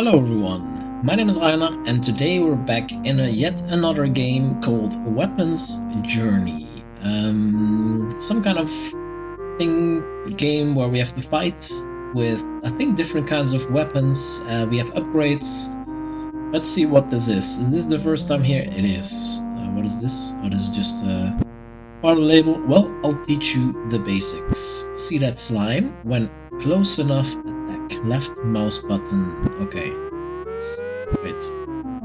Hello everyone, my name is Rainer and today we're back in yet another game called Weapons Journey. Some kind of game where we have to fight with, I think, different kinds of weapons. We have upgrades. Let's see what this is. Is this the first time here? It is. What is this? Oh, this is just part of the label. Well, I'll teach you the basics. See that slime? When close enough, attack left mouse button. Okay. Wait.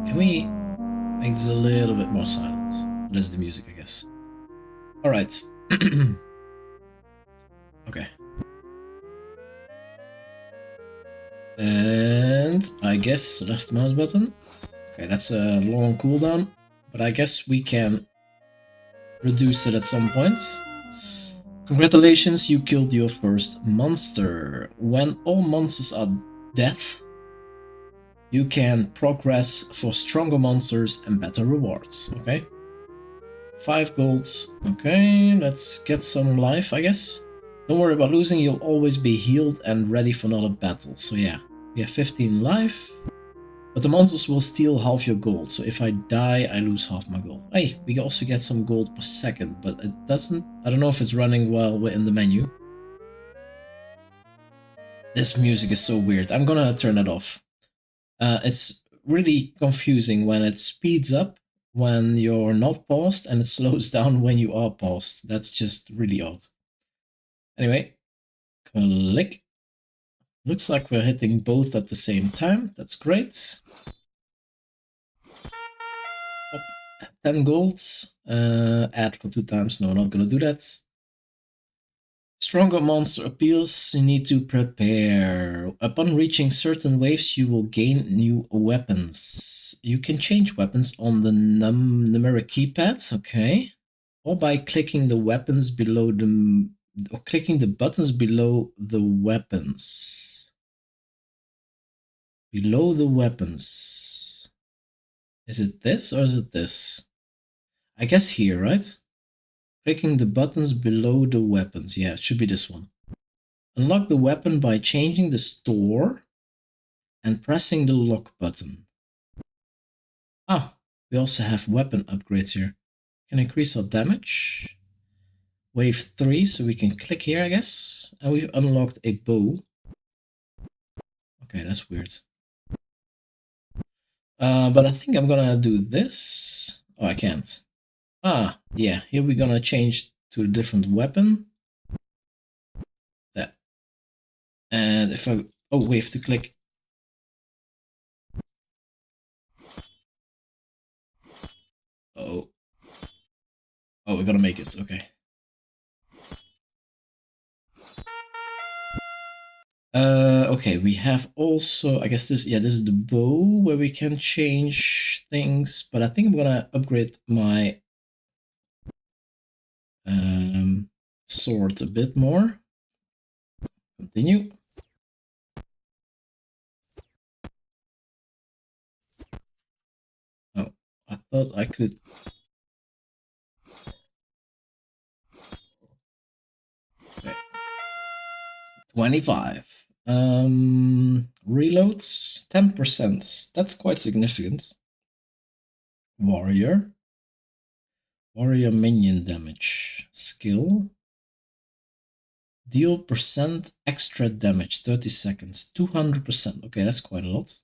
Can we make this a little bit more silent? That's the music, I guess. Alright. Okay. And I guess left mouse button. Okay, that's a long cooldown, but I guess we can reduce it at some point. Congratulations, you killed your first monster. When all monsters are dead, you can progress for stronger monsters and better rewards, okay? 5 golds. Okay, let's get some life, I guess. Don't worry about losing, you'll always be healed and ready for another battle. So yeah, we have 15 life. But the monsters will steal half your gold, so if I die, I lose half my gold. Hey, we also get some gold per second, but it doesn't... I don't know if it's running while we're in the menu. This music is so weird. I'm gonna turn it off. It's really confusing when it speeds up when you're not paused and it slows down when you are paused. That's just really odd. Anyway, click. Looks like we're hitting both at the same time. That's great. 10 golds. Add for 2 times. No, not gonna do that. Stronger monster appeals. You need to prepare. Upon reaching certain waves, you will gain new weapons. You can change weapons on the numeric keypad, okay, or by clicking the weapons below the, or clicking the buttons below the weapons. Below the weapons. Is it this or is it this? I guess here, right? Clicking the buttons below the weapons. Yeah, it should be this one. Unlock the weapon by changing the store and pressing the lock button. Ah, we also have weapon upgrades here. Can increase our damage. Wave 3, so we can click here, I guess. And we've unlocked a bow. Okay, that's weird. But I think I'm gonna do this. Oh, I can't. Ah, yeah, here we're gonna change to a different weapon. That. And if I... Oh, we have to click. Oh. Oh, we're gonna make it, okay. Okay, we have also, I guess this, yeah, this is the bow where we can change things, but I think I'm gonna upgrade my sword a bit more. Continue. Oh, I thought I could. Okay. 25. Reloads 10%. That's quite significant. Warrior. Warrior minion damage. Skill. Deal percent extra damage, 30 seconds, 200%. Okay, that's quite a lot.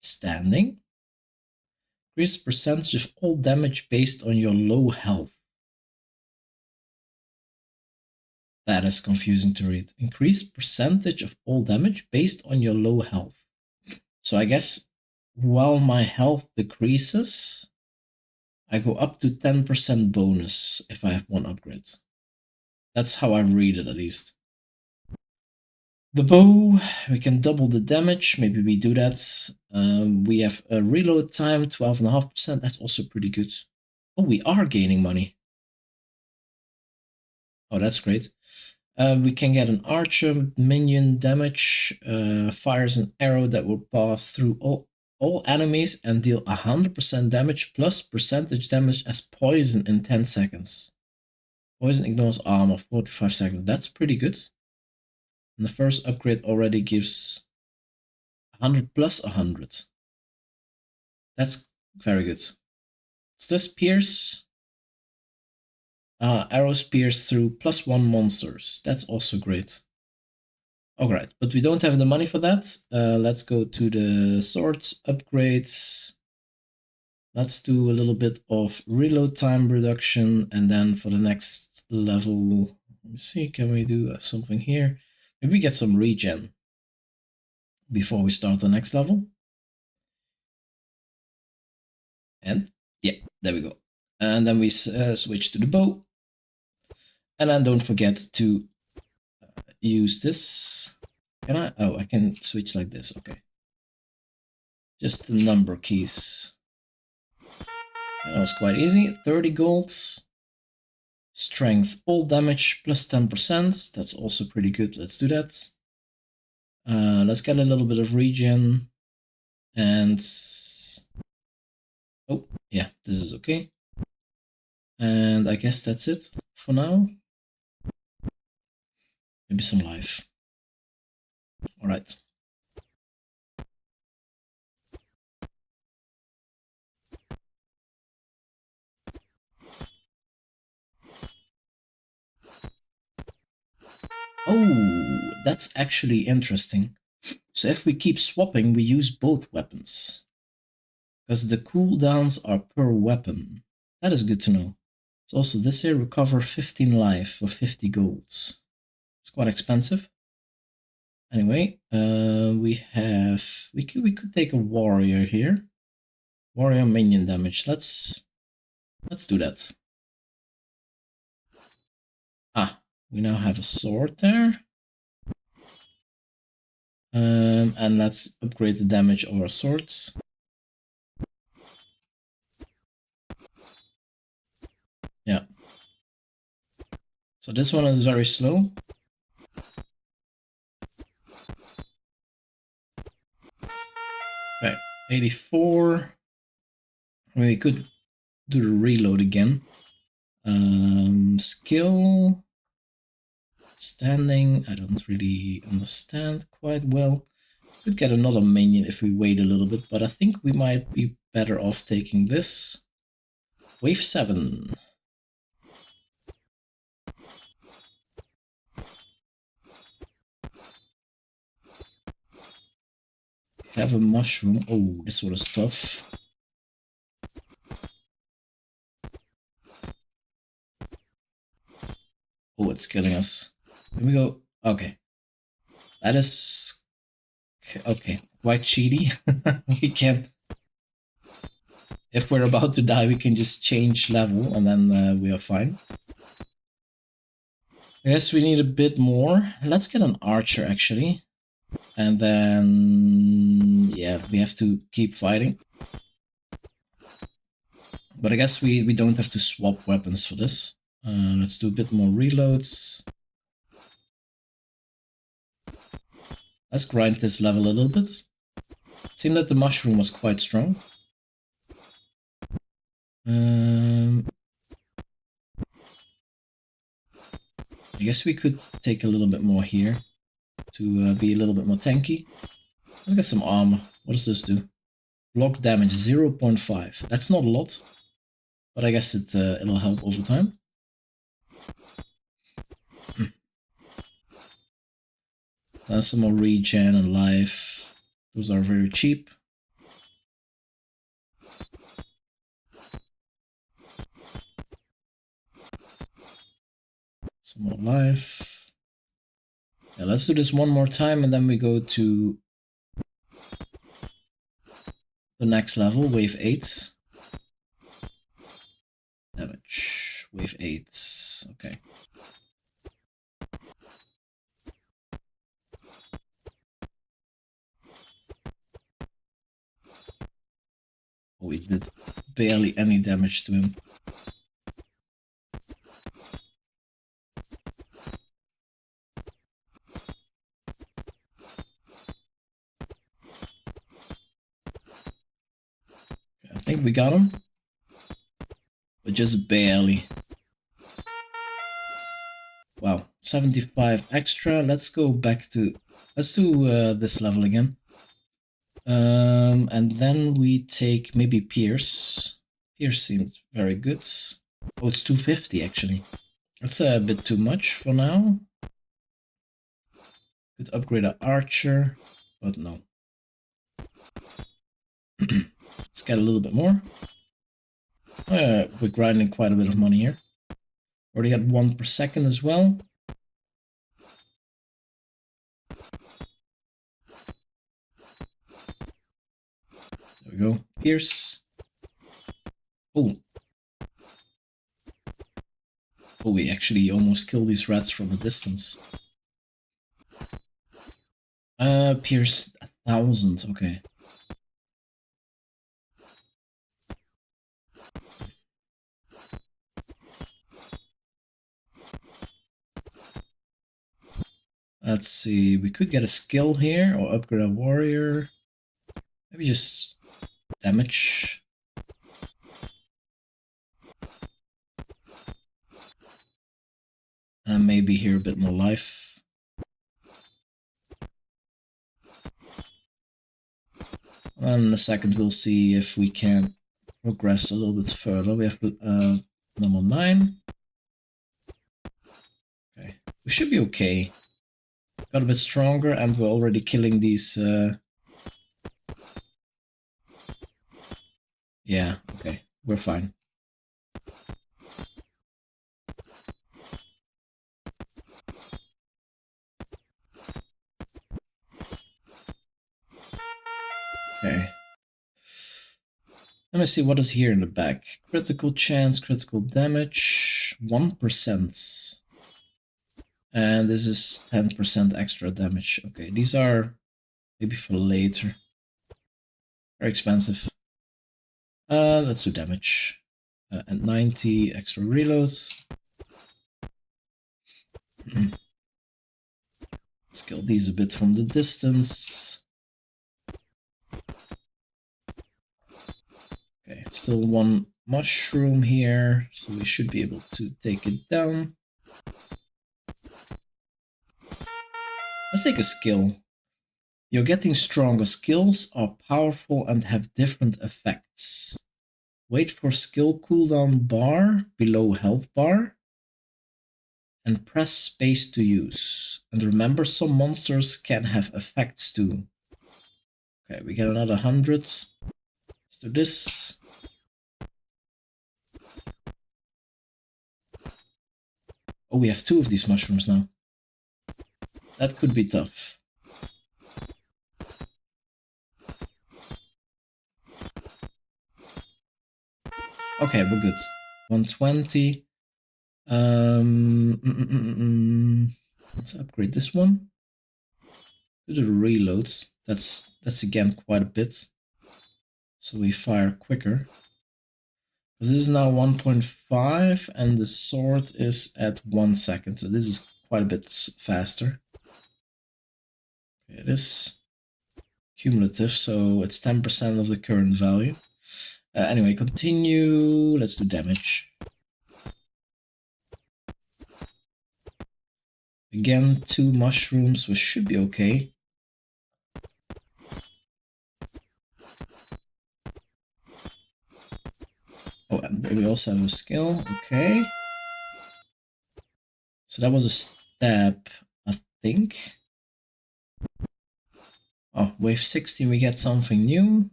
Standing. Increase percentage of all damage based on your low health. That is confusing to read. Increase percentage of all damage based on your low health. So I guess while my health decreases, I go up to 10% bonus if I have one upgrade. That's how I read it, at least. The bow, we can double the damage. Maybe we do that. We have a reload time, 12.5%. That's also pretty good. Oh, we are gaining money. Oh, that's great. We can get an archer minion damage. Fires an arrow that will pass through all enemies and deal 100% damage plus percentage damage as poison in 10 seconds. Poison ignores armor, 45 seconds. That's pretty good. And the first upgrade already gives 100 plus 100. That's very good. Is this pierce? Arrows pierce through +1 monsters. That's also great. Alright, but we don't have the money for that. Let's go to the swords upgrades. Let's do a little bit of reload time reduction, and then for the next level, let me see, can we do something here? Maybe get some regen before we start the next level. And yeah, there we go. And then we switch to the bow. And then don't forget to use this. Can I? Oh, I can switch like this. Okay. Just the number keys. And that was quite easy. 30 golds. Strength, all damage plus 10%. That's also pretty good. Let's do that. Let's get a little bit of regen. And oh, yeah, this is okay. And I guess that's it for now. Maybe some life. All right. Oh, that's actually interesting. So if we keep swapping, we use both weapons. Because the cooldowns are per weapon. That is good to know. So also this here, recover 15 life for 50 golds. It's quite expensive. Anyway, we could take a warrior here. Warrior minion damage. Let's do that. Ah, we now have a sword there. And let's upgrade the damage of our swords. Yeah. So this one is very slow. Okay, 84. We could do the reload again. Skill. Standing, I don't really understand quite well. Could get another minion if we wait a little bit, but I think we might be better off taking this. Wave 7. Have a mushroom. Oh, this one is tough. Oh, it's killing us. Here we go. Okay. That is... okay, quite cheaty. We can... if we're about to die, we can just change level and then we are fine. I guess we need a bit more. Let's get an archer, actually. And then... yeah, we have to keep fighting. But I guess we don't have to swap weapons for this. Let's do a bit more reloads. Let's grind this level a little bit. Seemed that the mushroom was quite strong. I guess we could take a little bit more here to be a little bit more tanky. Let's get some armor. What does this do? Block damage 0.5. That's not a lot, but I guess it'll help over time. Some more regen and life. Those are very cheap. Some more life. Yeah, let's do this one more time and then we go to the next level, wave 8. Damage. Wave 8. Okay. Oh, we did barely any damage to him. I think we got him, but just barely. Wow, 75 extra. Let's go back to... let's do this level again. And then we take maybe Pierce. Pierce seems very good. Oh, it's 250 actually. That's a bit too much for now. Could upgrade our Archer, but no. Let's get a little bit more. We're grinding quite a bit of money here. Already had 1 per second as well. There we go. Pierce. Oh. Oh, we actually almost killed these rats from a distance. Pierce 1,000. Okay. Let's see. We could get a skill here or upgrade a warrior. Maybe just damage. And maybe here a bit more life. And in a second we'll see if we can progress a little bit further. We have number 9. Okay. We should be okay. Got a bit stronger and we're already killing these... Yeah, okay. We're fine. Okay. Let me see what is here in the back. Critical chance, critical damage, 1%. And this is 10% extra damage. Okay, these are maybe for later. Very expensive. Let's do damage. And 90 extra reloads. Let's kill these a bit from the distance. Okay, still 1 mushroom here, so we should be able to take it down. Let's take a skill. You're getting stronger. Skills are powerful and have different effects. Wait for skill cooldown bar below health bar and press space to use. And remember, some monsters can have effects too. Okay, we get another 100. Let's do this. Oh, we have 2 of these mushrooms now. That could be tough. Okay, we're good. 120. Let's upgrade this one. Do the reloads. That's again quite a bit. So we fire quicker. Because this is now 1.5 and the sword is at 1 second. So this is quite a bit faster. Okay, it is cumulative, so it's 10% of the current value. Anyway, continue. Let's do damage. Again, 2 mushrooms, which should be okay. Oh, and we also have a skill. Okay. So that was a stab, I think. Oh, wave 16, we get something new.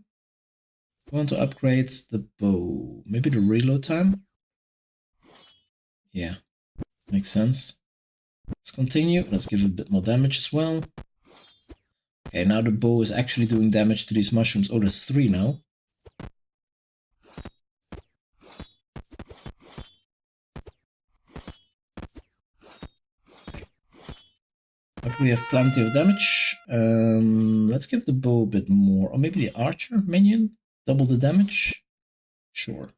We want to upgrade the bow. Maybe the reload time? Yeah, makes sense. Let's continue. Let's give a bit more damage as well. Okay, now the bow is actually doing damage to these mushrooms. Oh, there's 3 now. But we have plenty of damage. Let's give the bow a bit more. Or maybe the archer minion? Double the damage? Sure.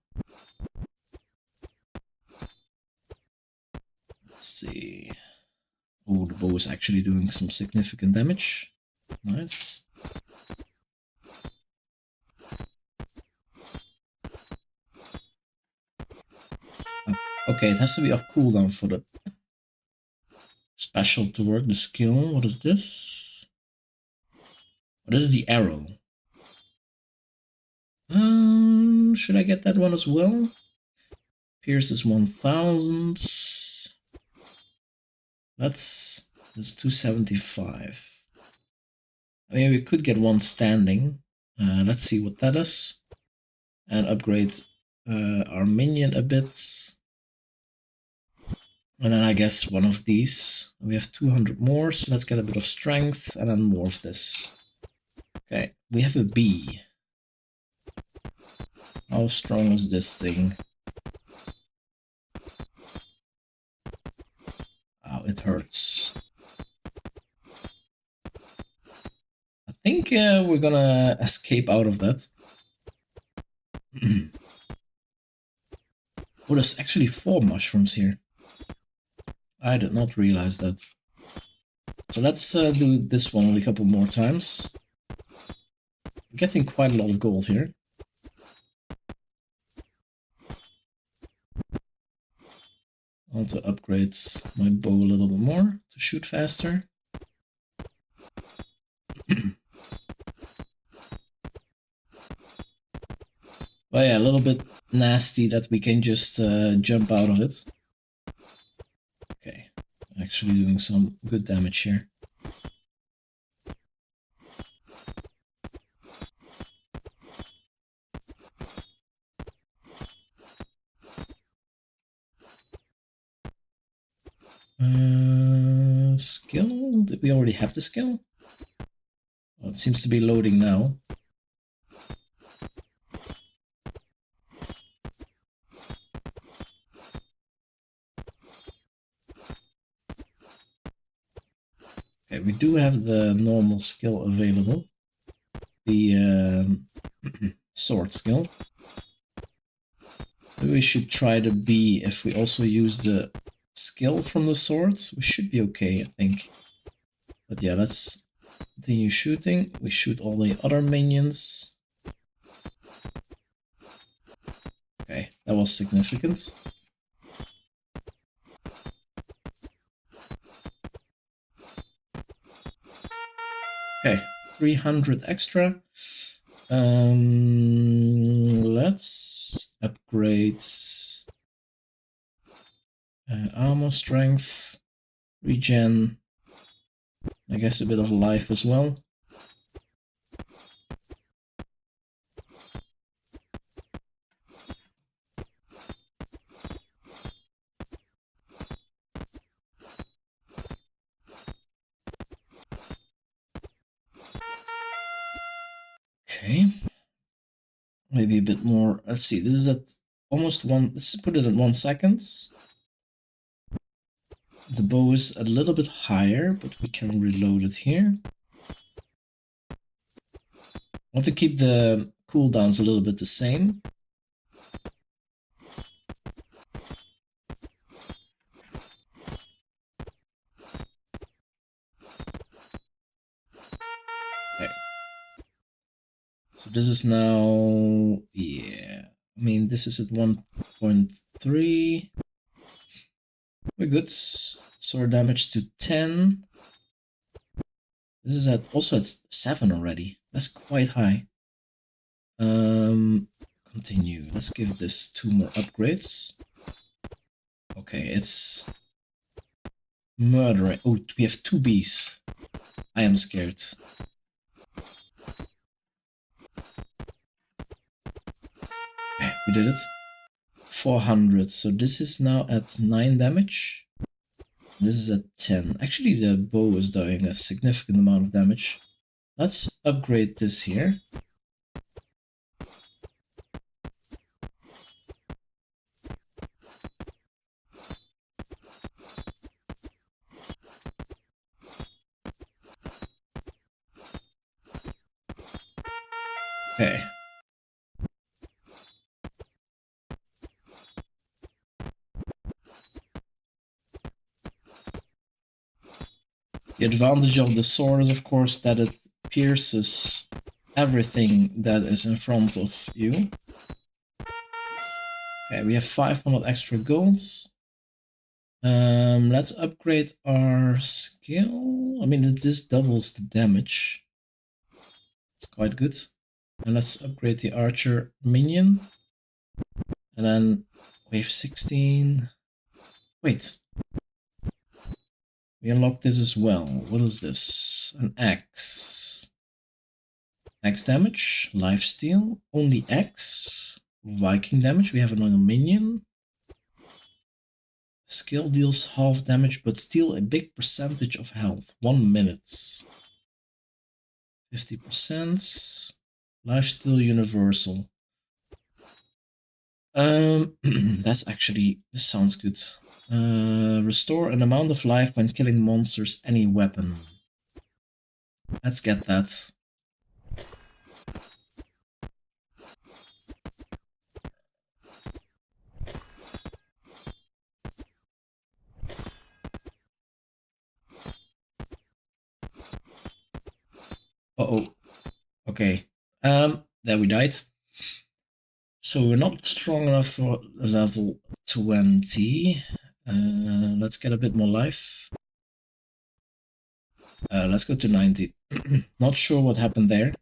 Let's see. Oh, the bow is actually doing some significant damage. Nice. Okay, it has to be off cooldown for the special to work. The skill, what is this? Oh, this is the arrow. Should I get that one as well? Pierce is 1000. That's 275. I mean, we could get one standing. Let's see what that is. And upgrade our minion a bit. And then I guess one of these. We have 200 more, so let's get a bit of strength and then more of this. Okay, we have a bee. How strong is this thing? Oh, it hurts. I think we're gonna escape out of that. Oh, there's actually 4 mushrooms here. I did not realize that. So let's do this one a couple more times. We're getting quite a lot of gold here. I want to upgrade my bow a little bit more to shoot faster. But yeah, a little bit nasty that we can just jump out of it. Okay, actually doing some good damage here. Skill? Did we already have the skill? Well, it seems to be loading now. Okay, we do have the normal skill available. The sword skill. Maybe we should try the bee if we also use the skill from the swords. We should be okay, I think. But yeah, let's continue shooting. We shoot all the other minions. Okay, that was significant. Okay, 300 extra. Let's upgrade armor strength, regen, I guess a bit of life as well. Okay. Maybe a bit more. Let's see, this is at almost one. Let's put it at 1 second. The bow is a little bit higher, but we can reload it here. I want to keep the cooldowns a little bit the same. Okay. So this is now, yeah. I mean, this is at 1.3. We're good. Sword damage to 10. This is also at 7 already. That's quite high. Continue. Let's give this 2 more upgrades. Okay, it's murdering. Oh, we have 2 bees. I am scared. Okay, we did it. 400. So this is now at 9 damage. This is at 10. Actually, the bow is doing a significant amount of damage. Let's upgrade this here. Okay. The advantage of the sword is, of course, that it pierces everything that is in front of you. Okay, we have 500 extra golds. Let's upgrade our skill. I mean, this doubles the damage. It's quite good. And let's upgrade the archer minion. And then wave 16. Wait. We unlocked this as well. What is this? An axe. X damage, lifesteal, only X. Viking damage, we have another minion. Skill deals half damage, but still a big percentage of health. 1 minute. 50%. Lifesteal universal. That's actually, this sounds good. Restore an amount of life when killing monsters, any weapon. Let's get that. Uh-oh. Okay. There we died. So we're not strong enough for level 20. Let's get a bit more life. Let's go to 90. Not sure what happened there.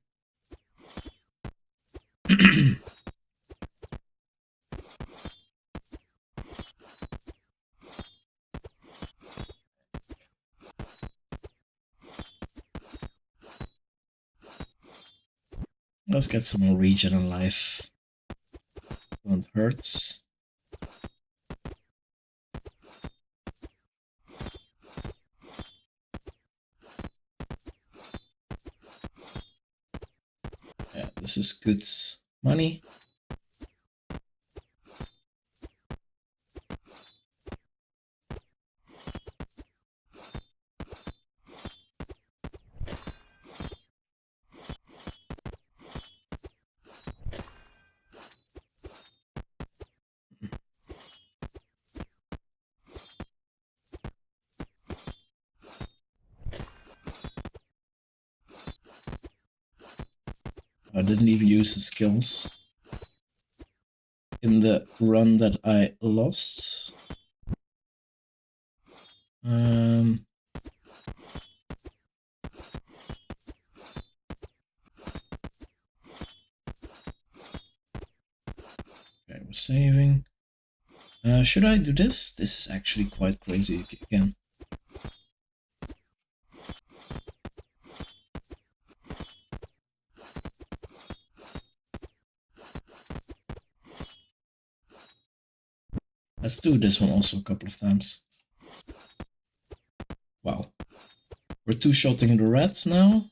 Let's get some more regen and life. Don't hurt. Yeah, this is good money. I didn't even use the skills in the run that I lost. Okay, we're saving. Should I do this? This is actually quite crazy again. Let's do this one also a couple of times. Wow. We're two-shotting the rats now.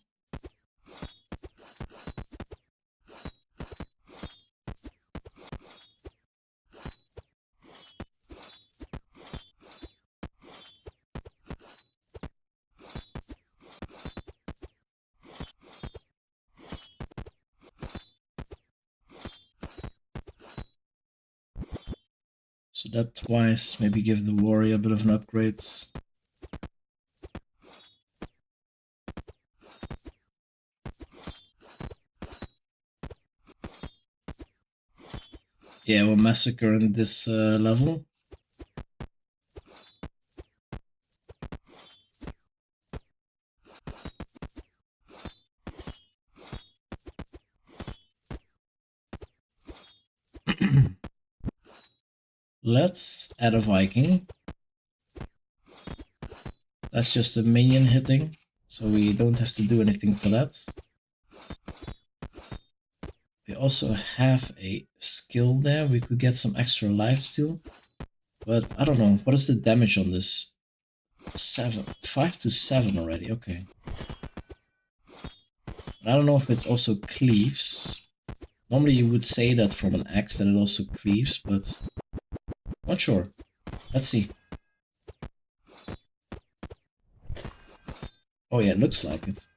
So that twice, maybe give the warrior a bit of an upgrade. Yeah, we're massacring this level. Let's add a Viking. That's just a minion hitting, so we don't have to do anything for that. We also have a skill there. We could get some extra life still. But I don't know. What is the damage on this? 5 to 7 already. Okay. I don't know if it also cleaves. Normally you would say that from an axe that it also cleaves, but not sure. Let's see. Oh yeah, it looks like it.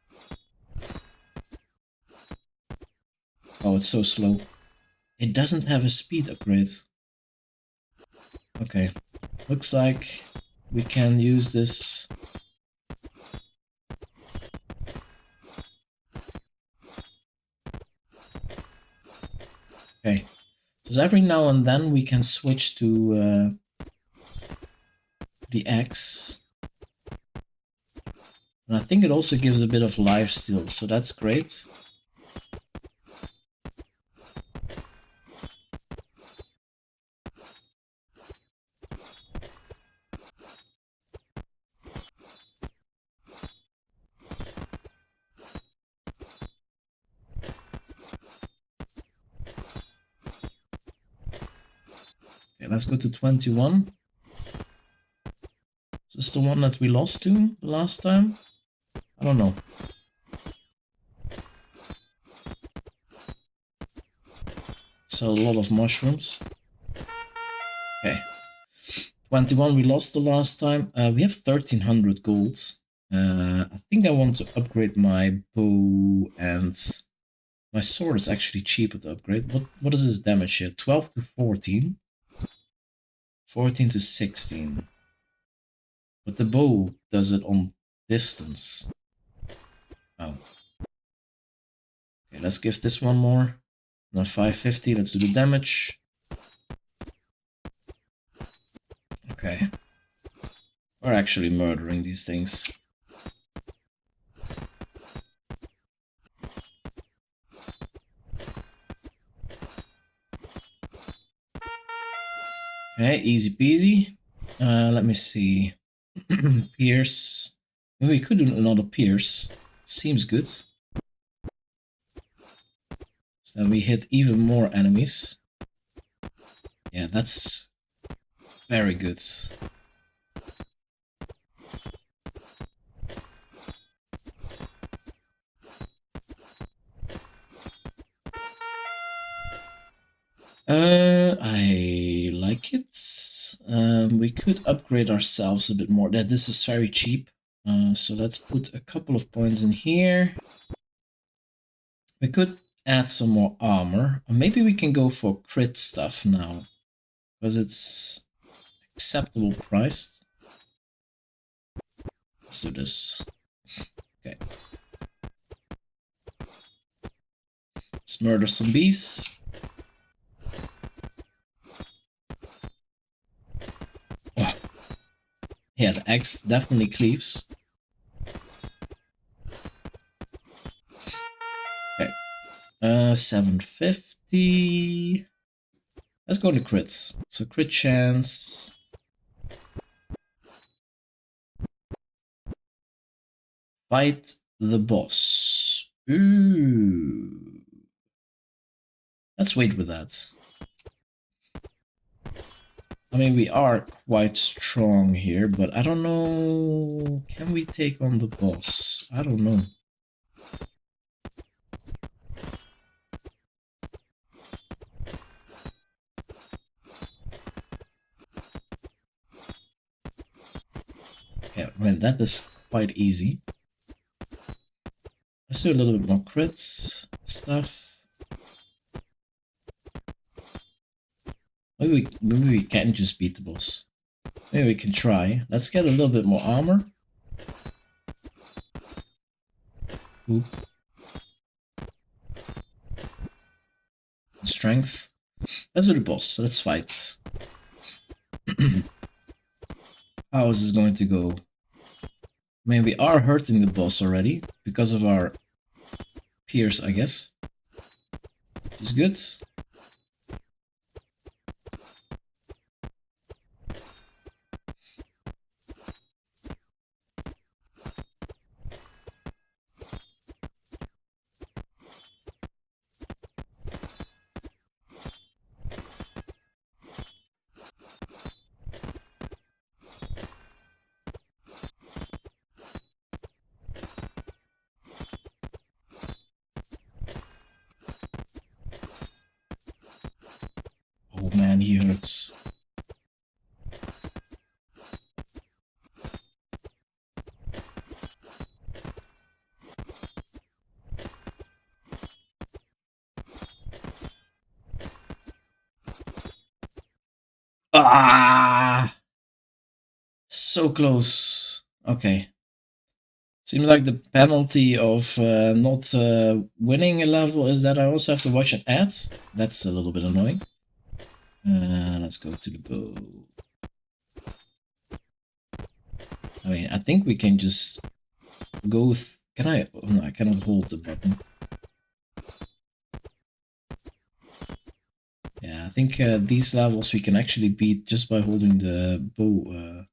Oh, it's so slow. It doesn't have a speed upgrade. Okay. Looks like we can use this. Okay. So every now and then we can switch to the axe. And I think it also gives a bit of life still, so that's great. Okay, let's go to 21. Is this the one that we lost to the last time? I don't know. So a lot of mushrooms. Okay. 21 we lost the last time. We have 1300 gold. I think I want to upgrade my bow, and my sword is actually cheaper to upgrade. What is this damage here? 12 to 14. 14 to 16. But the bow does it on distance. Oh. Okay, let's give this one more. Now 550, let's do the damage. Okay. We're actually murdering these things. Okay, easy peasy. Let me see. Pierce. Maybe we could do another pierce. Seems good. So then we hit even more enemies. Yeah, that's very good. I like it. We could upgrade ourselves a bit more. This is very cheap. So let's put a couple of points in here. We could add some more armor. Or maybe we can go for crit stuff now, because it's acceptable priced. Let's do this. Okay. Let's murder some bees. Oh. Yeah, the axe definitely cleaves. Okay. 750. Let's go to crits. So crit chance. Fight the boss. Ooh. Let's wait with that. I mean, we are quite strong here, but I don't know... Can we take on the boss? I don't know. Yeah, I mean, that is quite easy. Let's do a little bit more crits stuff. Maybe we can't just beat the boss. Maybe we can try. Let's get a little bit more armor. Oop. Strength. Let's do the boss. Let's fight. How is this going to go? I mean, we are hurting the boss already because of our pierce, I guess. Which is good. Oh man, he hurts. Ah! So close. Okay. Seems like the penalty of not winning a level is that I also have to watch an ad. That's a little bit annoying. Let's go to the bow. I mean, I think we can just go with... Can I? Oh, no, I cannot hold the button. Yeah, I think these levels we can actually beat just by holding the bow.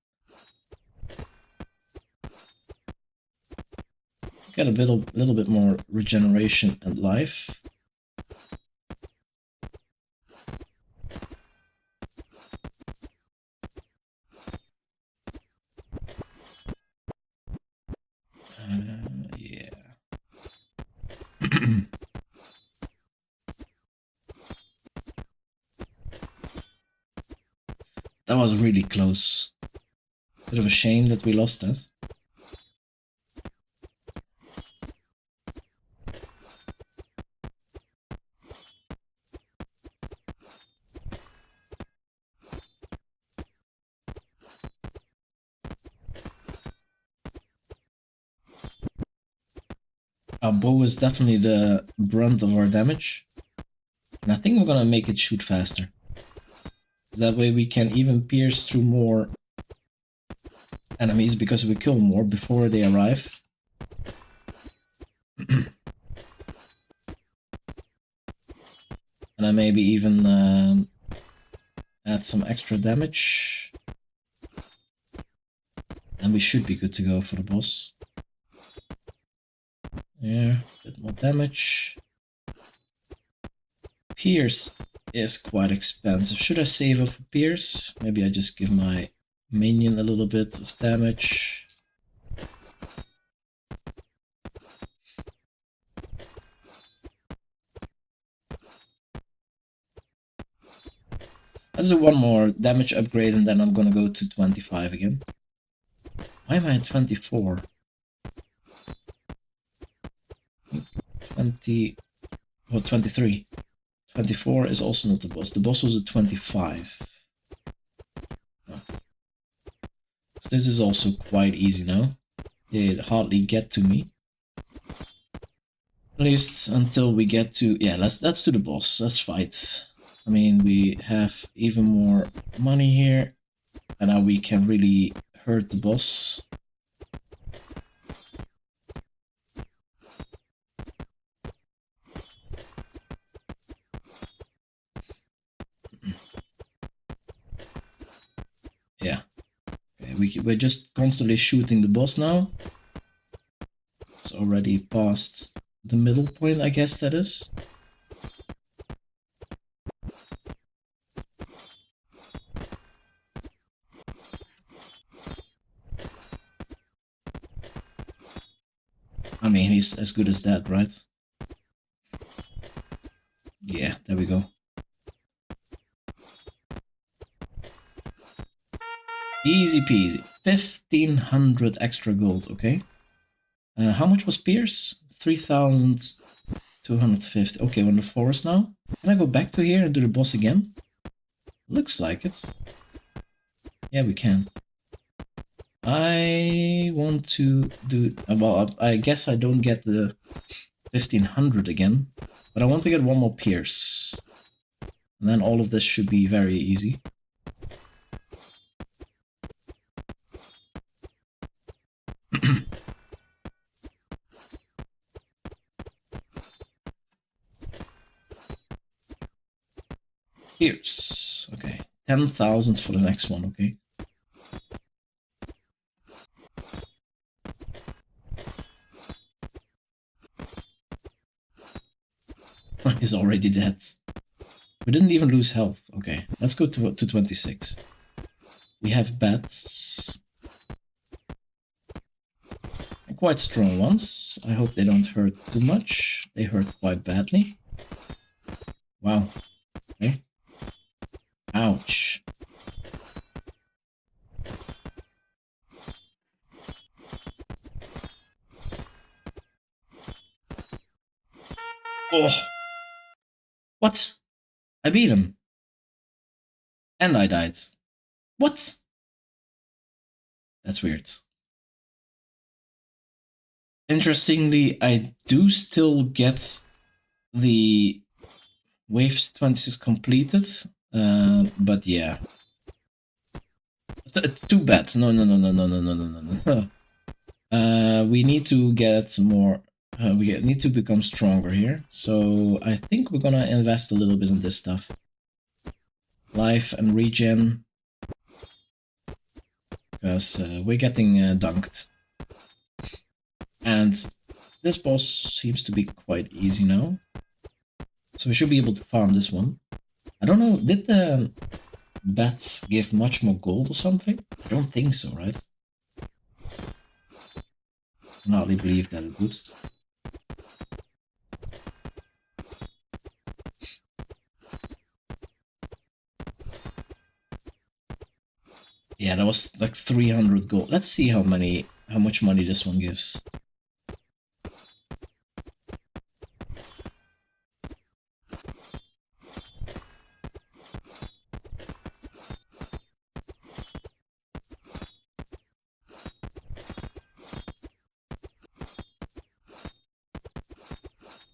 Get a little bit more regeneration and life. That was really close. Bit of a shame that we lost that. Our bow is definitely the brunt of our damage. And I think we're gonna make it shoot faster. That way we can even pierce through more enemies because we kill more before they arrive. And I maybe even add some extra damage. And we should be good to go for the boss. Yeah, a bit more damage. Pierce is quite expensive. Should I save up for Pierce? Maybe I just give my minion a little bit of damage. Let's do one more damage upgrade and then I'm gonna go to 25 again. Why am I at 24? 20... Oh, 23. 24 is also not the boss. The boss was at 25. Oh. So this is also quite easy now. They hardly get to me. At least until we get to... Yeah, let's do the boss. Let's fight. I mean, we have even more money here. And now we can really hurt the boss. Yeah. Okay, we're just constantly shooting the boss now. It's already past the middle point, I guess that is. I mean, he's as good as that, right? Yeah, there we go. Easy peasy. 1500 extra gold, okay. How much was Pierce? 3250. Okay, we're in the forest now. Can I go back to here and do the boss again? Looks like it. Yeah, we can. I want to do... Well, I guess I don't get the 1500 again. But I want to get one more Pierce. And then all of this should be very easy. Pierce. Okay. 10,000 for the next one, okay? He's already dead. We didn't even lose health. Okay, let's go to 26. We have bats. And quite strong ones. I hope they don't hurt too much. They hurt quite badly. Wow. Okay. Ouch. Oh. What? I beat him. And I died. What? That's weird. Interestingly, I do still get the Waves 26 completed. But yeah. Two bats. No. We need to get more... we need to become stronger here. So I think we're gonna invest a little bit in this stuff. Life and regen. Because we're getting dunked. And this boss seems to be quite easy now. So we should be able to farm this one. I don't know, did the bats give much more gold or something? I don't think so, right? I hardly believe that it would. Yeah, that was like 300 gold. Let's see how much money this one gives.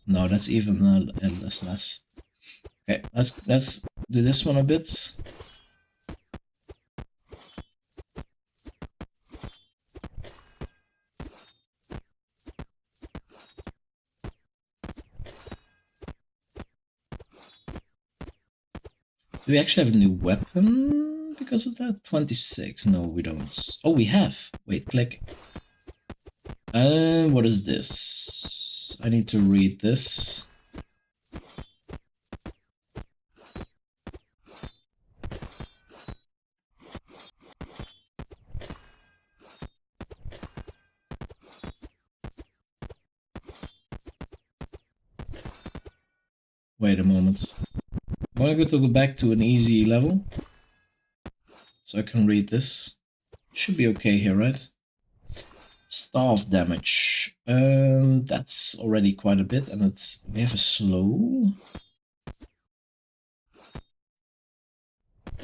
No, that's even less. Okay, let's do this one a bit. Do we actually have a new weapon because of that? 26. No, we don't. Oh, we have. Wait, click. What is this? I need to read this. Wait a moment. I'm going to go back to an easy level. So I can read this. Should be okay here, right? Staff damage. That's already quite a bit, and we have a slow.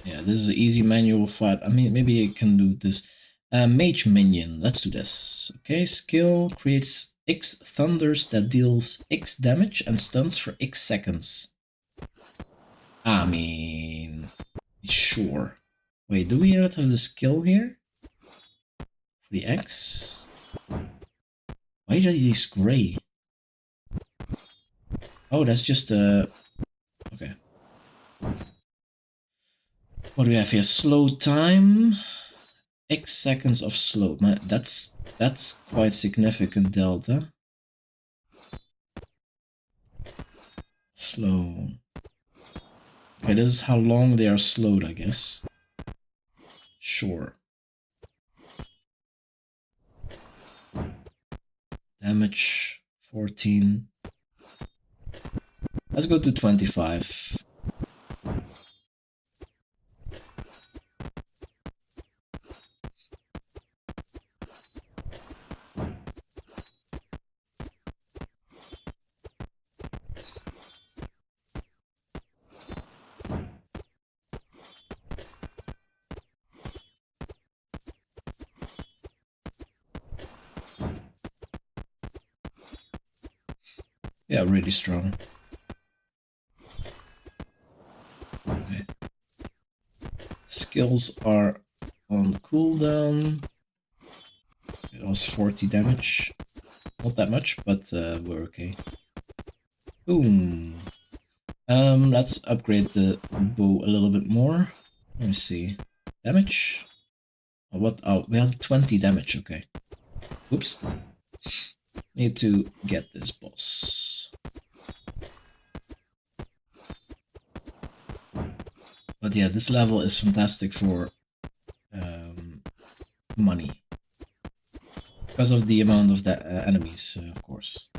Yeah, this is an easy manual fight. I mean, maybe I can do this. Mage minion. Let's do this. Okay, skill creates X thunders that deals X damage and stuns for X seconds. I mean, sure. Wait, do we not have the skill here? For the X? Why are these gray? Oh, that's just okay. What do we have here? Slow time. X seconds of slow. Man, that's quite significant delta. Slow. Okay, this is how long they are slowed, I guess. Sure. Damage 14. Let's go to 25. Yeah, really strong. Okay. Skills are on cooldown. It was 40 damage. Not that much, but we're okay. Boom. Let's upgrade the bow a little bit more. Let me see. Damage? What? Oh, we have 20 damage, okay. Oops. Need to get this boss. But yeah, this level is fantastic for money. Because of the amount of the enemies, of course.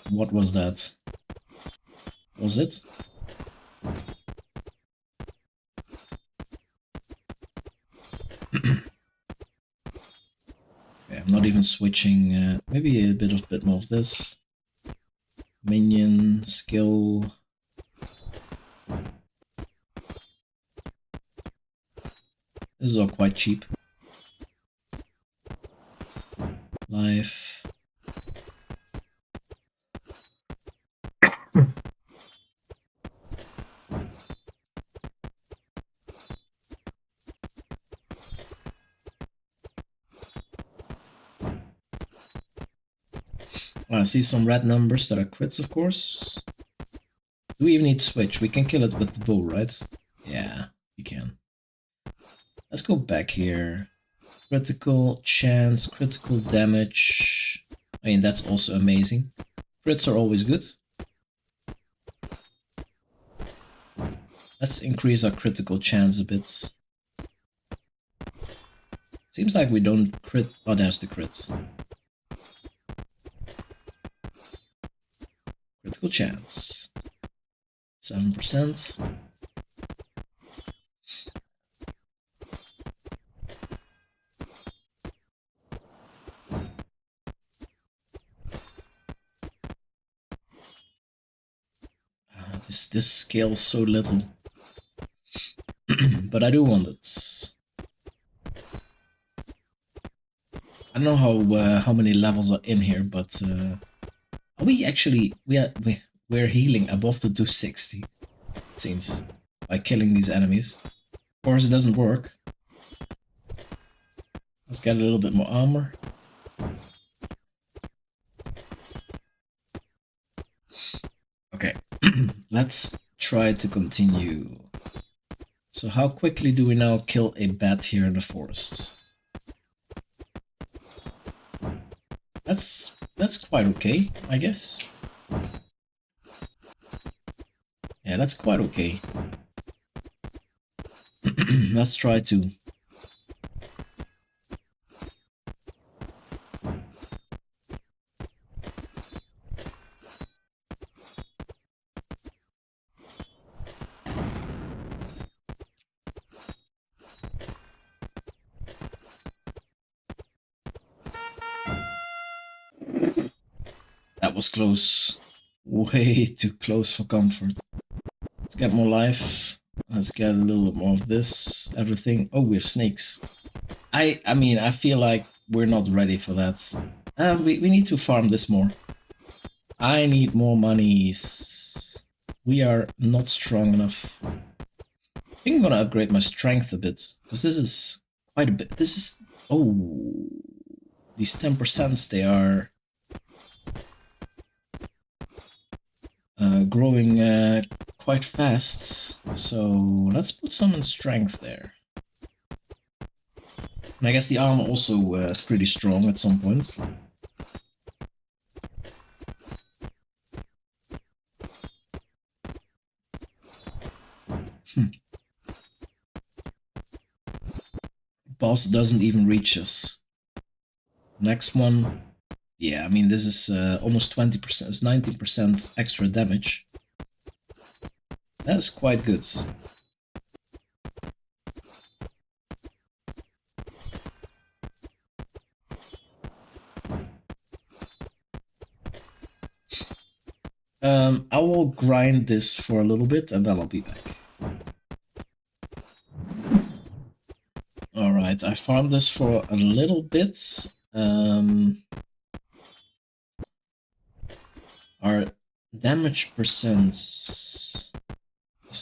What was that? Was it? Okay, I'm not even switching. Maybe a bit more of this. Minion, skill. This is all quite cheap. Life. I see some red numbers that are crits, of course. Do we even need to switch? We can kill it with the bow, right? Yeah, we can. Let's go back here. Critical chance, critical damage. I mean, that's also amazing. Crits are always good. Let's increase our critical chance a bit. Seems like we don't crit. Oh, there's the crit. critical chance. 7%. This scales so little. But I do want it. I don't know how many levels are in here, but are we actually we're healing above the 260, it seems, by killing these enemies. Of course, it doesn't work. Let's get a little bit more armor. Okay, let's try to continue. So how quickly do we now kill a bat here in the forest? That's quite okay, I guess. Yeah, that's quite okay. Let's try to. That was close. Way too close for comfort. Let's get more life. Let's get a little bit more of this. Everything. Oh, we have snakes. I mean, I feel like we're not ready for that. We need to farm this more. I need more monies. We are not strong enough. I think I'm gonna upgrade my strength a bit, because this is quite a bit. This is... Oh, these 10%, they are growing quite fast. So let's put some in strength there. And I guess the armor also is pretty strong at some points. Boss doesn't even reach us. Next one. Yeah, I mean, this is almost 20%, it's 19% extra damage. That's quite good. I will grind this for a little bit and then I'll be back. Alright, I farmed this for a little bit. Our damage percent is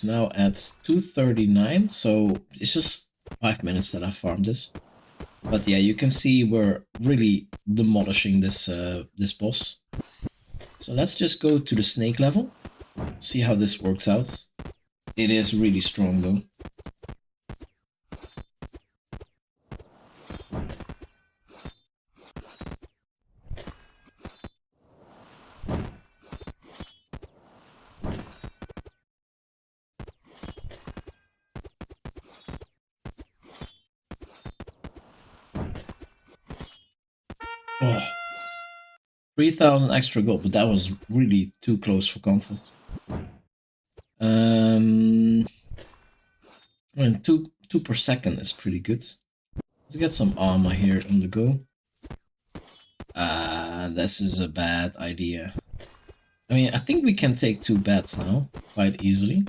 now at 239, so it's just 5 minutes that I farmed this. But yeah, you can see we're really demolishing this this boss. So let's just go to the snake level, see how this works out. It is really strong though. Oh, 3,000 extra gold, but that was really too close for comfort. I mean, two per second is pretty good. Let's get some armor here on the go. This is a bad idea. I mean, I think we can take 2 bats now, quite easily.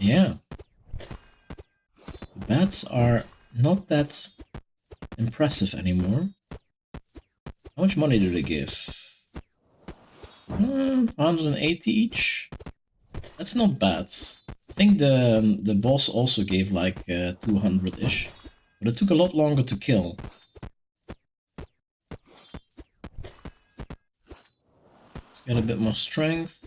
Yeah. The bats are not that impressive anymore. How much money do they give? 180 each? That's not bad. I think the boss also gave like 200-ish, but it took a lot longer to kill. Let's get a bit more strength.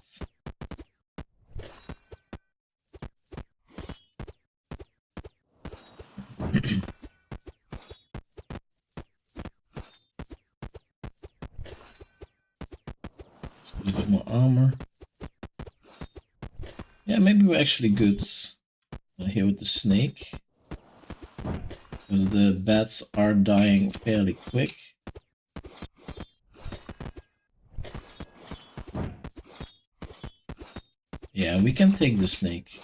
Let's get a bit more armor. Yeah, maybe we're actually good here with the snake, because the bats are dying fairly quick. Yeah, we can take the snake.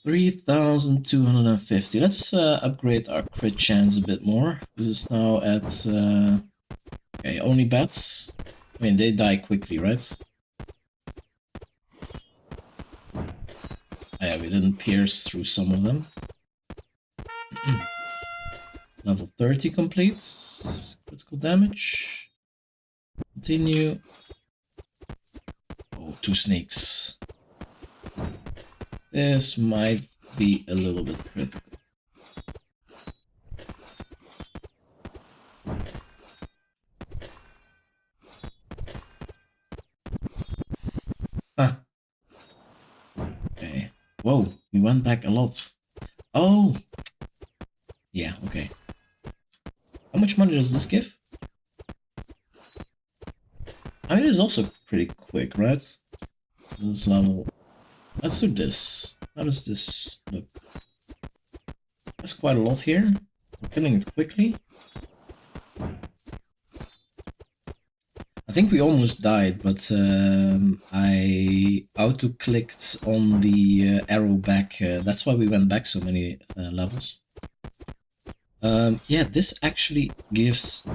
$3,250. Let's upgrade our crit chance a bit more. This is now at okay, only bats. I mean, they die quickly, right? Oh, yeah, we didn't pierce through some of them. Level 30 completes. Critical damage. Continue. Oh, 2 snakes. This might be a little bit critical. Huh. Okay. Whoa, we went back a lot. Oh! Yeah, okay. How much money does this give? I mean, it's also pretty quick, right? This level. Let's do this. How does this look? That's quite a lot here. We're killing it quickly. I think we almost died, but I auto-clicked on the arrow back. That's why we went back so many levels. Yeah, this actually gives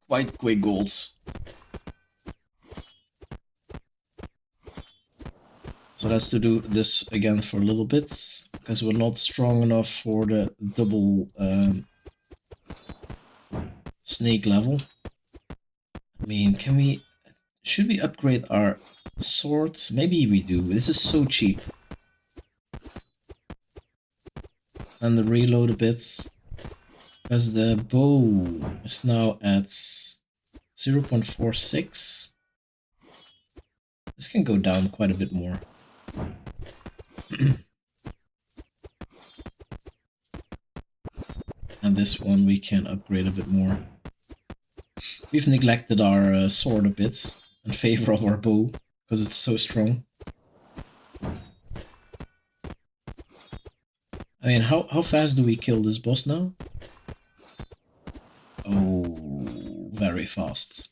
quite quick golds. So let's do this again for a little bit, because we're not strong enough for the double snake level. I mean, should we upgrade our swords? Maybe we do. This is so cheap. And the reload a bit, because the bow is now at 0.46. This can go down quite a bit more. And this one we can upgrade a bit more. We've neglected our sword a bit in favor of our bow, because it's so strong. I mean, how fast do we kill this boss now? Oh, very fast.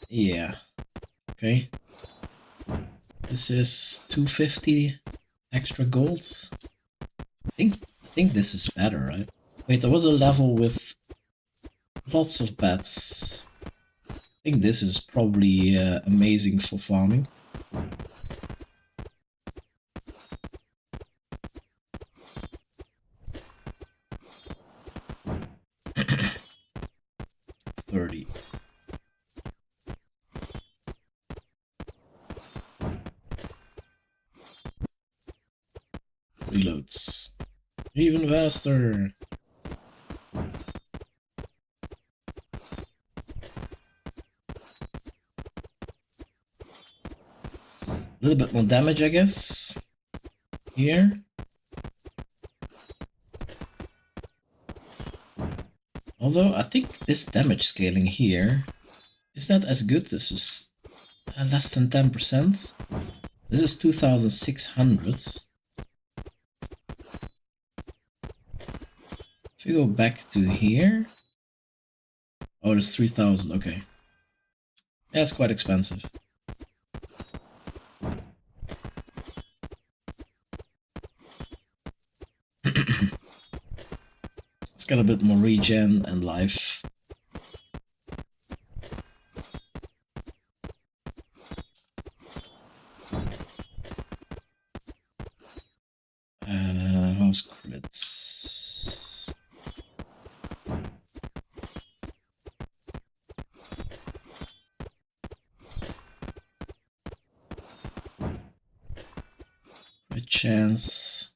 Yeah. Okay. This is 250 extra golds. I think this is better, right? Wait, there was a level with lots of bats. I think this is probably amazing for farming. $30. Reloads. Even faster. A little bit more damage, I guess. Here. Although I think this damage scaling here, is that as good? This is less than 10%. This is 2,600. If we go back to here, oh, there's 3,000. Okay, yeah, it's quite expensive. It's got a bit more regen and life. How's crits? Crit chance.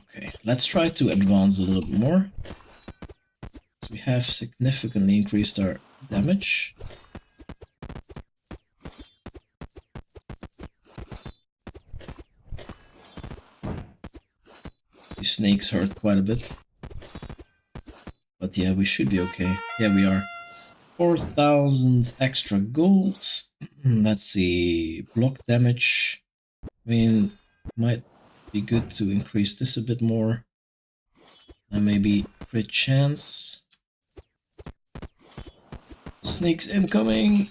Okay, let's try to advance a little bit more. So we have significantly increased our damage. These snakes hurt quite a bit. But yeah, we should be okay. Yeah, we are. 4,000 extra gold. Let's see. Block damage. I mean, might Be good to increase this a bit more. And maybe crit chance. Snakes incoming!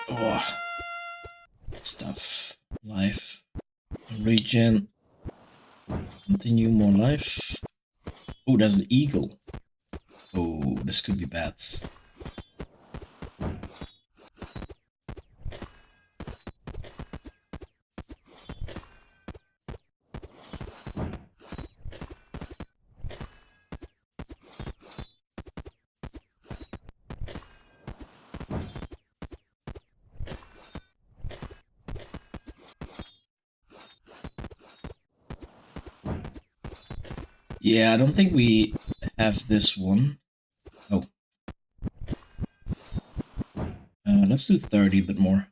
Oh, stuff. Life. Regen. Continue more life. Oh, that's the eagle. Oh, this could be bad. Yeah, I don't think we have this one. Oh. Let's do 30 a bit more.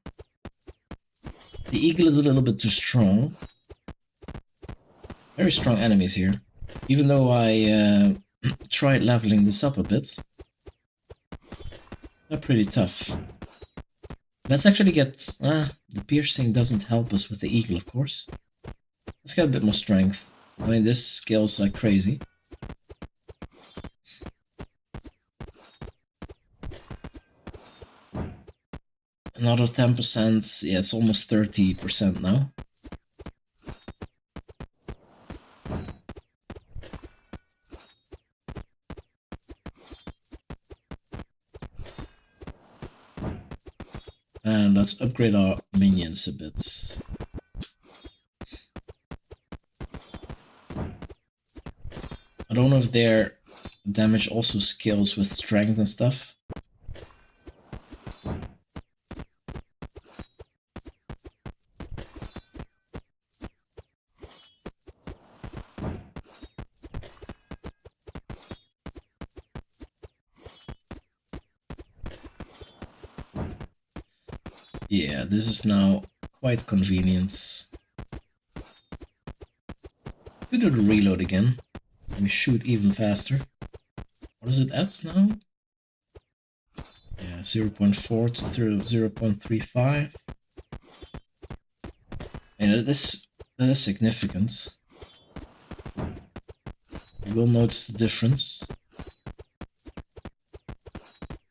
The eagle is a little bit too strong. Very strong enemies here. Even though I tried leveling this up a bit. They're pretty tough. Let's actually get... the piercing doesn't help us with the eagle, of course. Let's get a bit more strength. I mean, this scales like crazy. Another 10%. Yeah, it's almost 30% now. And let's upgrade our minions a bit. I don't know if their damage also scales with strength and stuff. Yeah, this is now quite convenient. We do the reload again. We shoot even faster. What is it at now? Yeah, 0.4 to 0.35. And that is significant. You will notice the difference.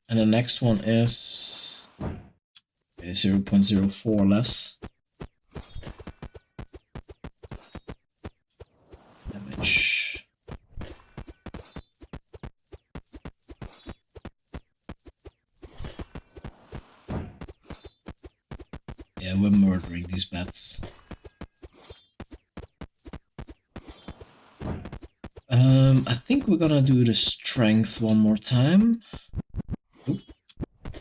And the next one is 0.04 less. Damage. Yeah, we're murdering these bats. I think we're gonna do the strength one more time. Oop.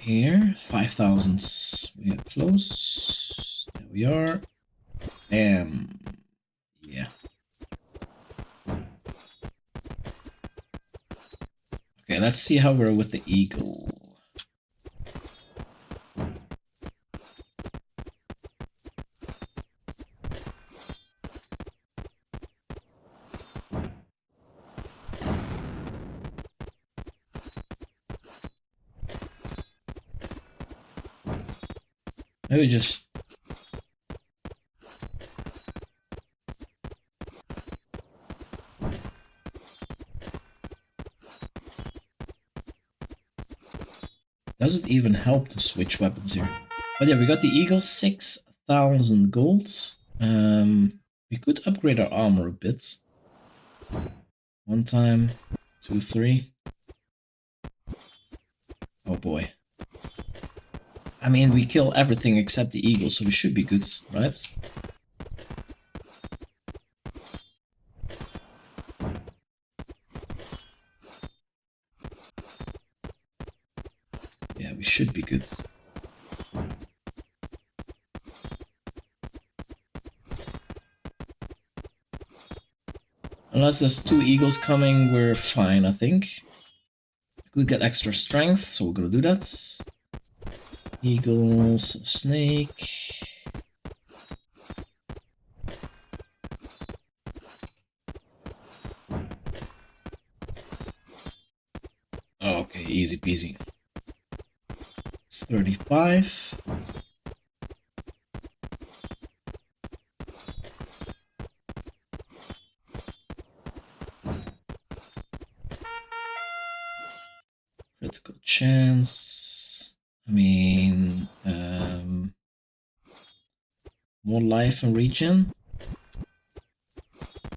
Here, 5,000. We are close. There we are. Bam. Yeah. Okay, let's see how we're with the eagle. Maybe just... Does it even help to switch weapons here? But yeah, we got the eagle, 6,000 gold. We could upgrade our armor a bit. 1 time, 2, 3. Oh boy. I mean, we kill everything except the eagle, so we should be good, right? Yeah, we should be good. Unless there's 2 eagles coming, we're fine, I think. We could get extra strength, so we're gonna do that. Eagles, snake. Okay, easy peasy. 35. Critical chance. I mean, more life and regen.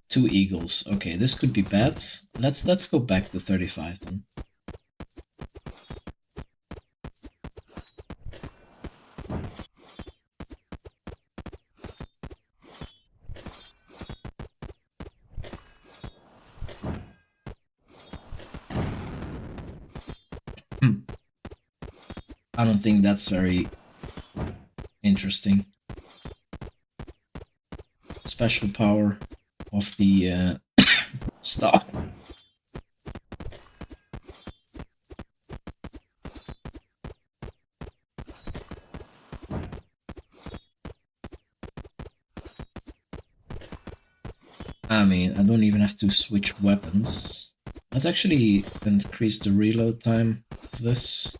2 eagles. Okay, this could be bad. Let's go back to 35 then. I don't think that's very interesting. Special power of the staff. I mean, I don't even have to switch weapons. Let's actually increase the reload time of this.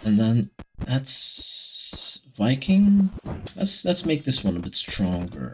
And then that's Viking. Let's make this one a bit stronger.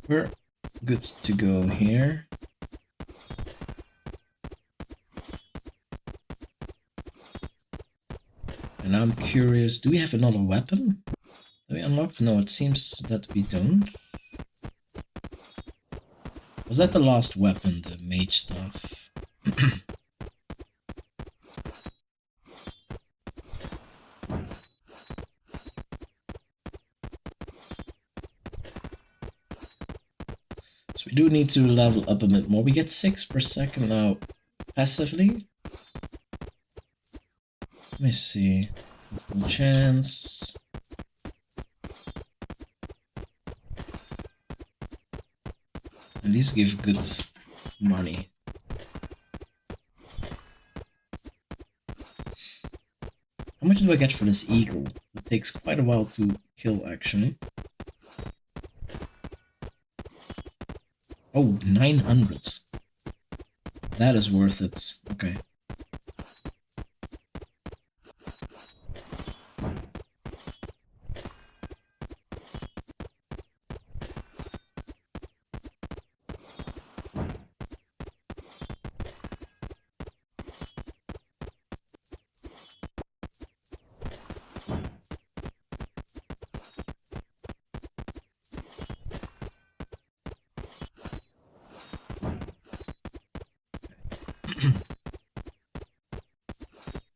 We're good to go here. And I'm curious, do we have another weapon that we unlocked? No, it seems that we don't. Was that the last weapon, the mage staff? So we do need to level up a bit more. We get 6 per second now passively. Let me see. Critical chance. At least give good money. How much do I get for this eagle? It takes quite a while to kill, actually. Oh, 900. That is worth it. Okay.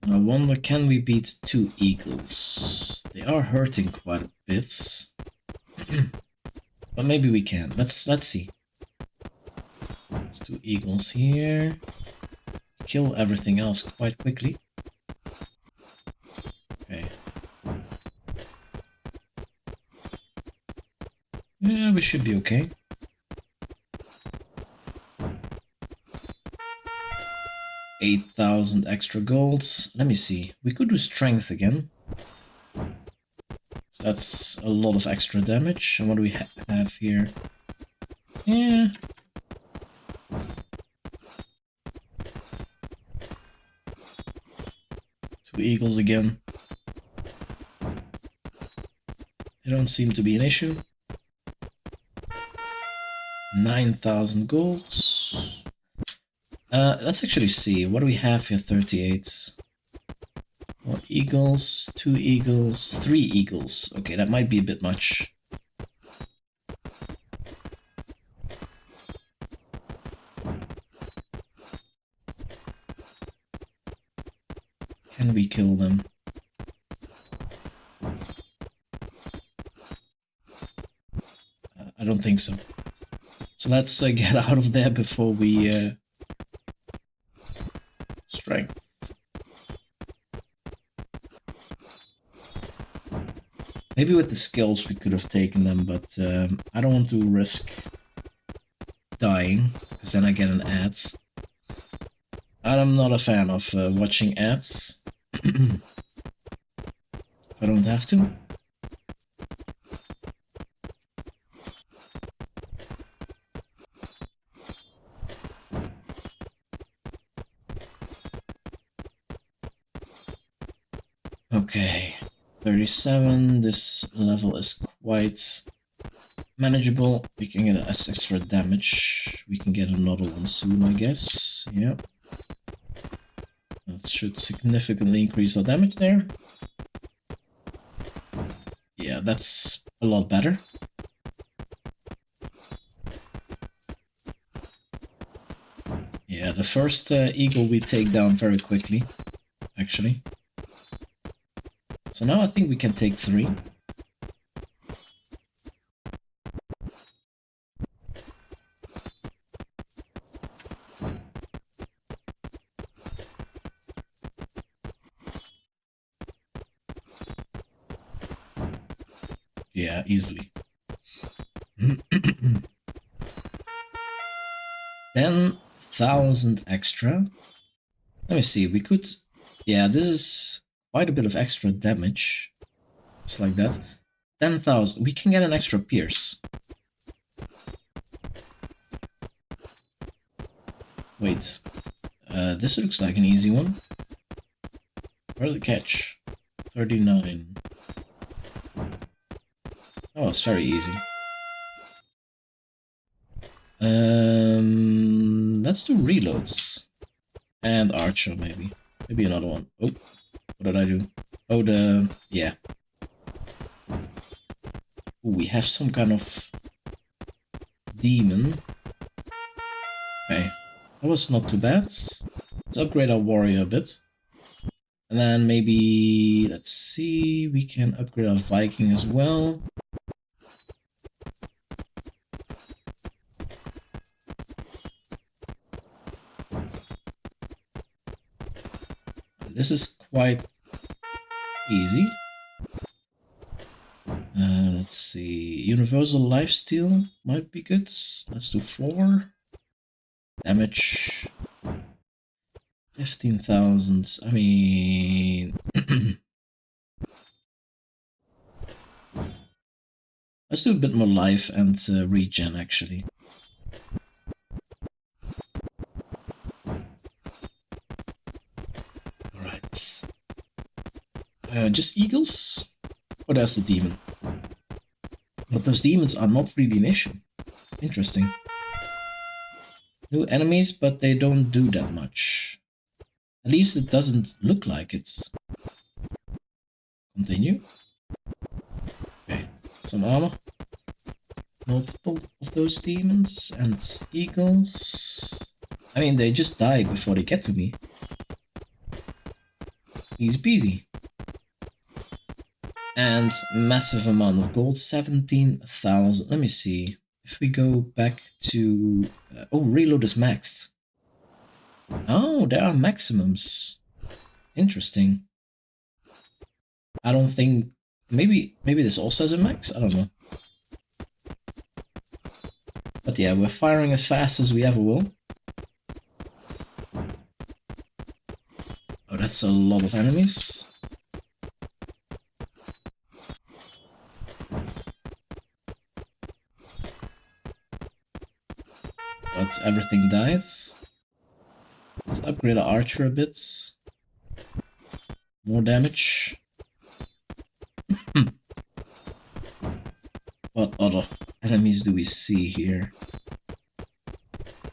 I wonder, can we beat 2 eagles? They are hurting quite a bit. But maybe we can. Let's see. Let's 2 eagles here. Kill everything else quite quickly. Okay. Yeah, we should be okay. 8,000 extra golds. Let me see. We could do strength again. So that's a lot of extra damage. And what do we have here? Yeah. Two eagles again. They don't seem to be an issue. 9,000 golds. Let's actually see. What do we have here? 38. 4 eagles, 2 eagles, 3 eagles. Okay, that might be a bit much. Can we kill them? I don't think so. So let's get out of there before we... Strength. Maybe with the skills we could have taken them, but I don't want to risk dying, because then I get an ads. I'm not a fan of watching ads. If I don't have to. Okay, 37. This level is quite manageable. We can get S extra damage. We can get another one soon, I guess. Yep. That should significantly increase our damage there. Yeah, that's a lot better. Yeah, the first eagle we take down very quickly, actually. So now I think we can take 3. Yeah, easily. 10,000 extra. Let me see, we could... Yeah, this is quite a bit of extra damage. Just like that. 10,000. We can get an extra pierce. Wait. This looks like an easy one. Where's the catch? 39. Oh, it's very easy. Let's do reloads. And archer, maybe. Maybe another one. Oh, what did I do? Oh, yeah. Ooh, we have some kind of demon. Okay, that was not too bad. Let's upgrade our warrior a bit. And then maybe, let's see, we can upgrade our Viking as well. This is quite easy. Let's see, universal lifesteal might be good. Let's do 4. Damage 15,000. I mean, let's do a bit more life and regen actually. Alright. Just eagles? Or there's the demon. But those demons are not really an issue. Interesting. New enemies, but they don't do that much. At least it doesn't look like it's. Continue. Okay, some armor. Multiple of those demons and eagles. I mean, they just die before they get to me. Easy peasy. And massive amount of gold, 17,000. Let me see. If we go back to... oh, reload is maxed. Oh, there are maximums. Interesting. I don't think... Maybe this also has a max? I don't know. But yeah, we're firing as fast as we ever will. Oh, that's a lot of enemies. But everything dies. Let's upgrade our archer a bit. More damage. What other enemies do we see here?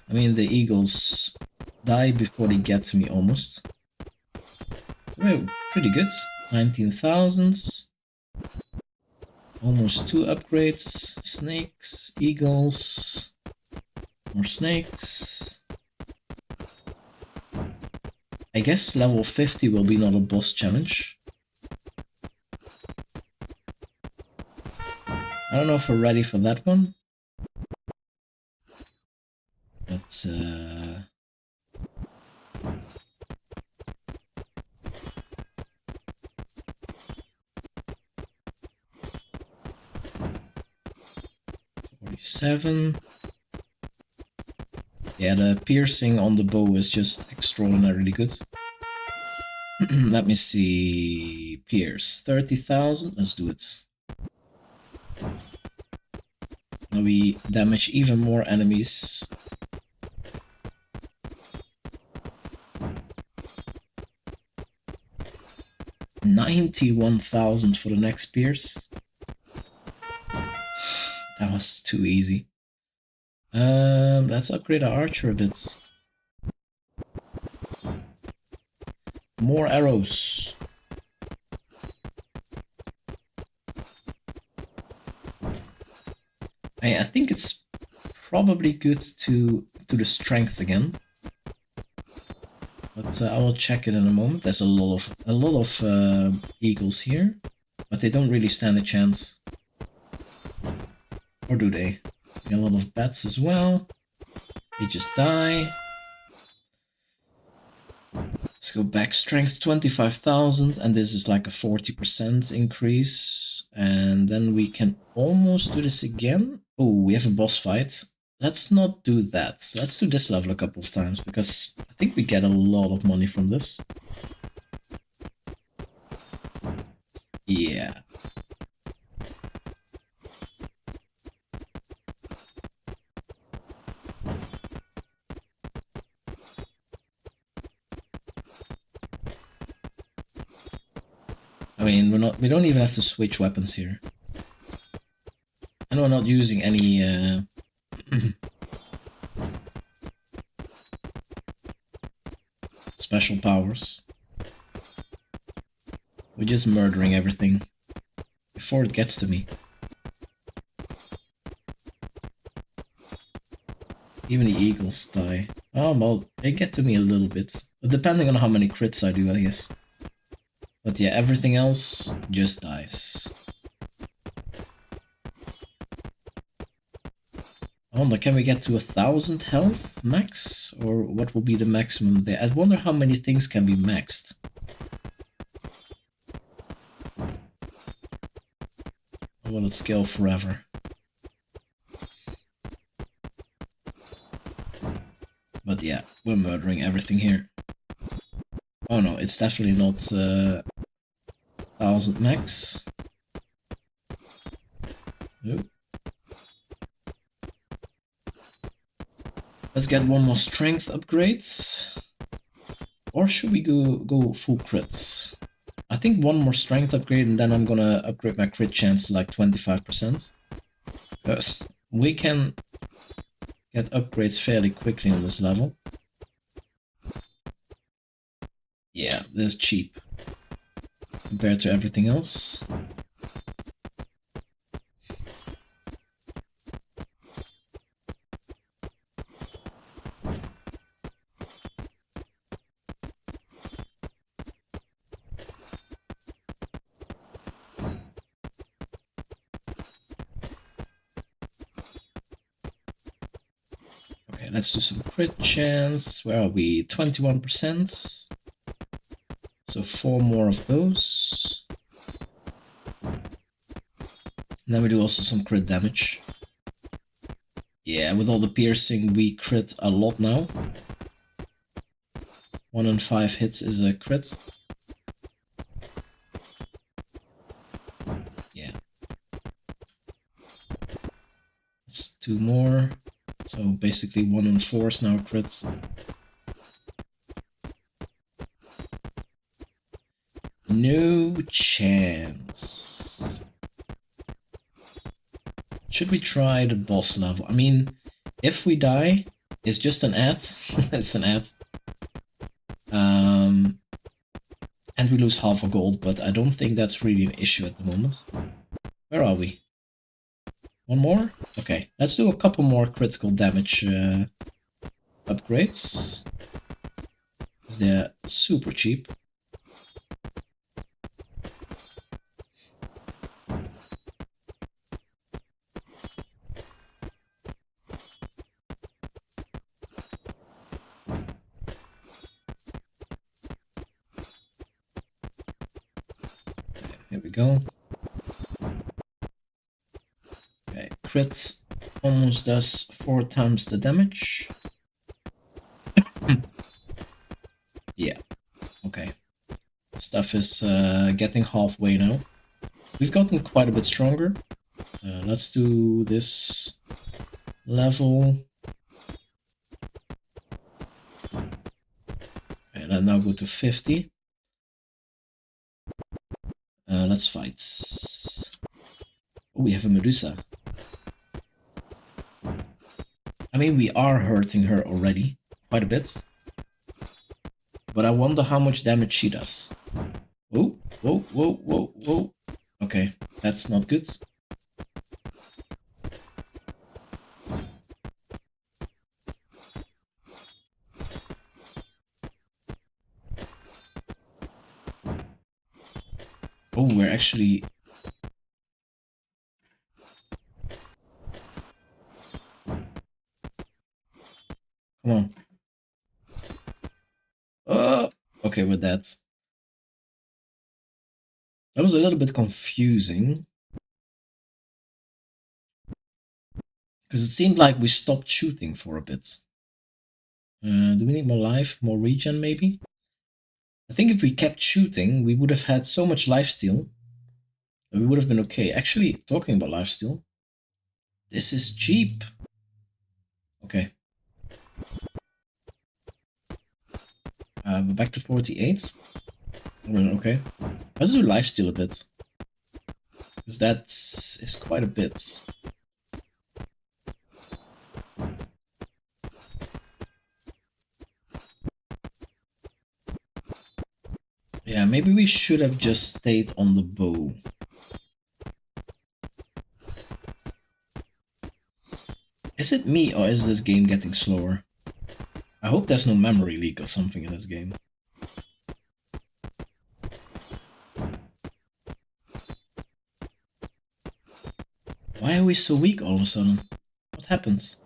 I mean, the eagles die before they get to me almost. We're Pretty good. 19,000. Almost 2 upgrades. Snakes, eagles, more snakes. I guess level 50 will be not a boss challenge. I don't know if we're ready for that one. But, 47. Yeah, the piercing on the bow is just extraordinarily good. Let me see. Pierce. 30,000. Let's do it. Now we damage even more enemies. $91,000 for the next pierce. That was too easy. Let's upgrade our archer a bit. More arrows. I think it's probably good to do the strength again. But I will check it in a moment. There's a lot of eagles here, but they don't really stand a chance. Or do they? A lot of bats as well. They just die. Let's go back. Strength 25,000, and this is like a 40% increase. And then we can almost do this again. Oh, we have a boss fight. Let's not do that. Let's do this level a couple of times, because I think we get a lot of money from this. Yeah. I mean, we don't even have to switch weapons here. And we're not using any special powers. We're just murdering everything before it gets to me. Even the eagles die. Oh, well, they get to me a little bit. But depending on how many crits I do, I guess. But yeah, everything else just dies. I wonder, can we get to 1,000 health max? Or what will be the maximum there? I wonder how many things can be maxed. Or will it scale forever? But yeah, we're murdering everything here. Oh no, it's definitely not 1,000 max. Nope. Let's get one more strength upgrades. Or should we go full crits? I think one more strength upgrade and then I'm gonna upgrade my crit chance to like 25%. Because we can get upgrades fairly quickly on this level. Yeah, this is cheap compared to everything else. Okay, let's do some crit chance. Where are we? 21%. So 4 more of those. And then we do also some crit damage. Yeah, with all the piercing, we crit a lot now. 1 in 5 hits is a crit. Yeah. That's 2 more. So basically 1 in 4 is now crits. No chance. Should we try the boss level? I mean, if we die, it's just an ad. It's an ad. And we lose half a gold, but I don't think that's really an issue at the moment. Where are we? One more? Okay, let's do a couple more critical damage upgrades. Because they're super cheap. Here we go. Okay, crit almost does 4 times the damage. Yeah, okay. Stuff is getting halfway now. We've gotten quite a bit stronger. Let's do this level. And then now go to 50. Let's fight. Oh, we have a Medusa. I mean, we are hurting her already quite a bit. But I wonder how much damage she does. Oh, whoa, whoa, whoa, whoa. Okay, that's not good. Oh, we're actually... Come on. Okay, with that. That was a little bit confusing. Because it seemed like we stopped shooting for a bit. Do we need more life? More regen, maybe? I think if we kept shooting, we would have had so much lifesteal. We would have been okay. Actually, talking about lifesteal. This is cheap. Okay. Back to 48. Okay. Let's do lifesteal a bit. Because that is quite a bit. Yeah, maybe we should have just stayed on the bow. Is it me or is this game getting slower? I hope there's no memory leak or something in this game. Why are we so weak all of a sudden? What happens?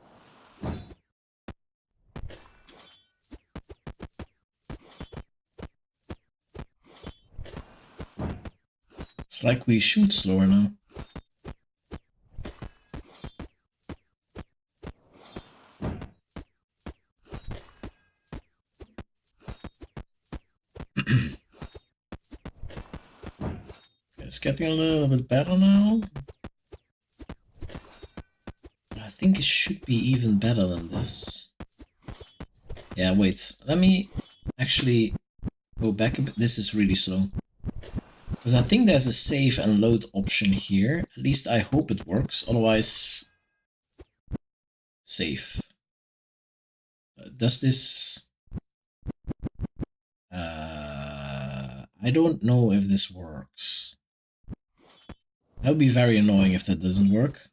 It's like we shoot slower now. It's getting a little bit better now. I think it should be even better than this. Yeah, wait. Let me actually go back a bit. This is really slow. Because I think there's a save and load option here. At least I hope it works. Otherwise... Save. Does this... I don't know if this works. That would be very annoying if that doesn't work.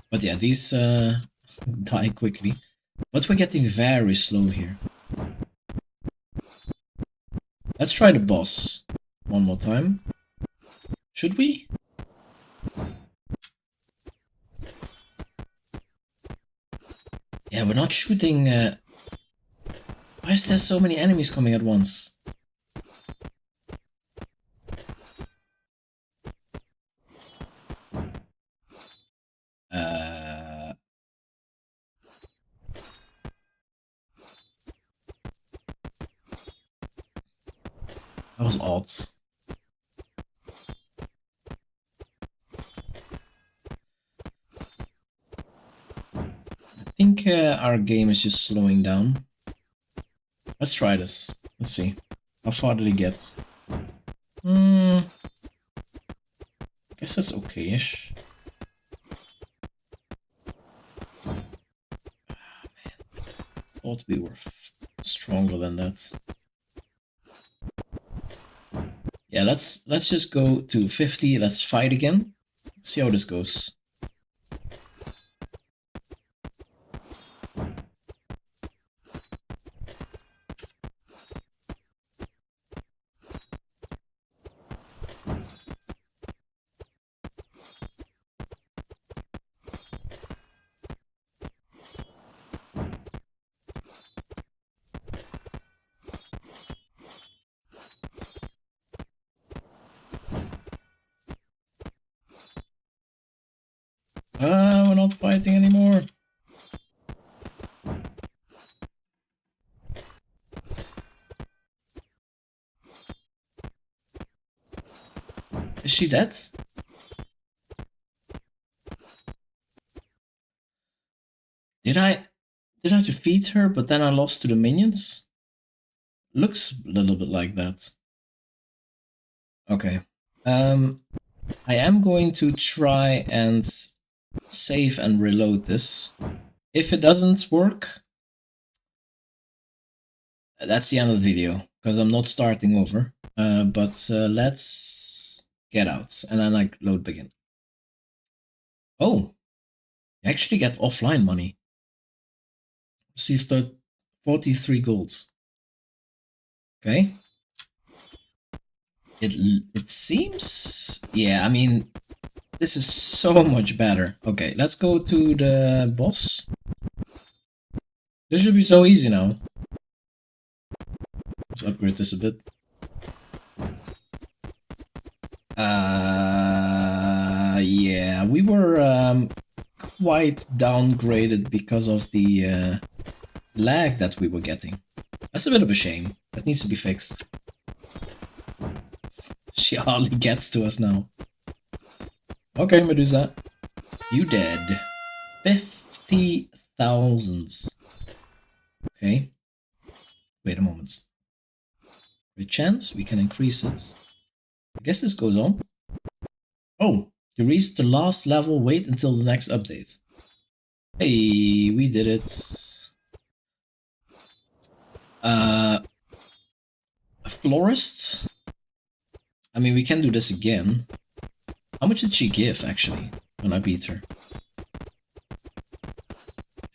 But yeah, these die quickly. But we're getting very slow here. Let's try the boss one more time. Should we? Yeah, we're not shooting... Why is there so many enemies coming at once? That was odd. I think our game is just slowing down. Let's try this. Let's see. How far did he get? I guess that's okay-ish. Thought we were stronger than that. Yeah, let's just go to 50. Let's fight again. See how this goes. We're not fighting anymore. Is she dead? Did I defeat her, but then I lost to the minions? Looks a little bit like that. Okay. I am going to try and save and reload this. If it doesn't work, that's the end of the video, because I'm not starting over. But let's get out, and then I load begin. Oh, you actually get offline money. Receive 43 golds. Okay. It seems, yeah, I mean, this is so much better. Okay, let's go to the boss. This should be so easy now. Let's upgrade this a bit. Yeah, we were quite downgraded because of the lag that we were getting. That's a bit of a shame. That needs to be fixed. She hardly gets to us now. Okay, Medusa. You dead. 50,000. Okay. Wait a moment. With chance, we can increase it. I guess this goes on. Oh, you reached the last level. Wait until the next update. Hey, we did it. A florist? I mean, we can do this again. How much did she give, actually, when I beat her?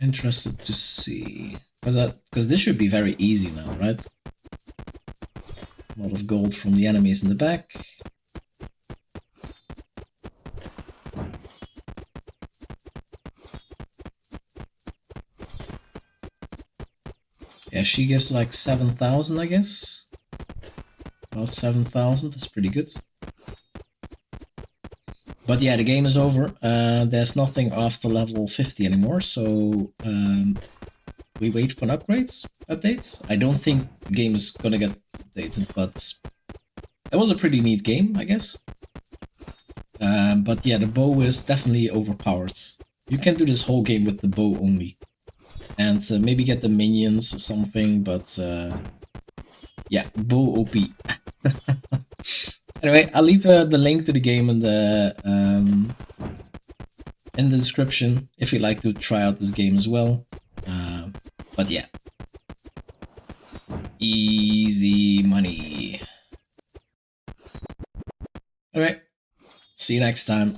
Interested to see. Because this should be very easy now, right? A lot of gold from the enemies in the back. Yeah, she gives like 7,000, I guess. About 7,000, that's pretty good. But yeah, the game is over. There's nothing after level 50 anymore, so we wait for an updates. I don't think the game is gonna get updated, but it was a pretty neat game, I guess. But yeah, the bow is definitely overpowered. You can do this whole game with the bow only. And maybe get the minions or something, but yeah, bow OP. Anyway, I'll leave the link to the game in the description if you'd like to try out this game as well. But yeah, easy money. Alright, see you next time.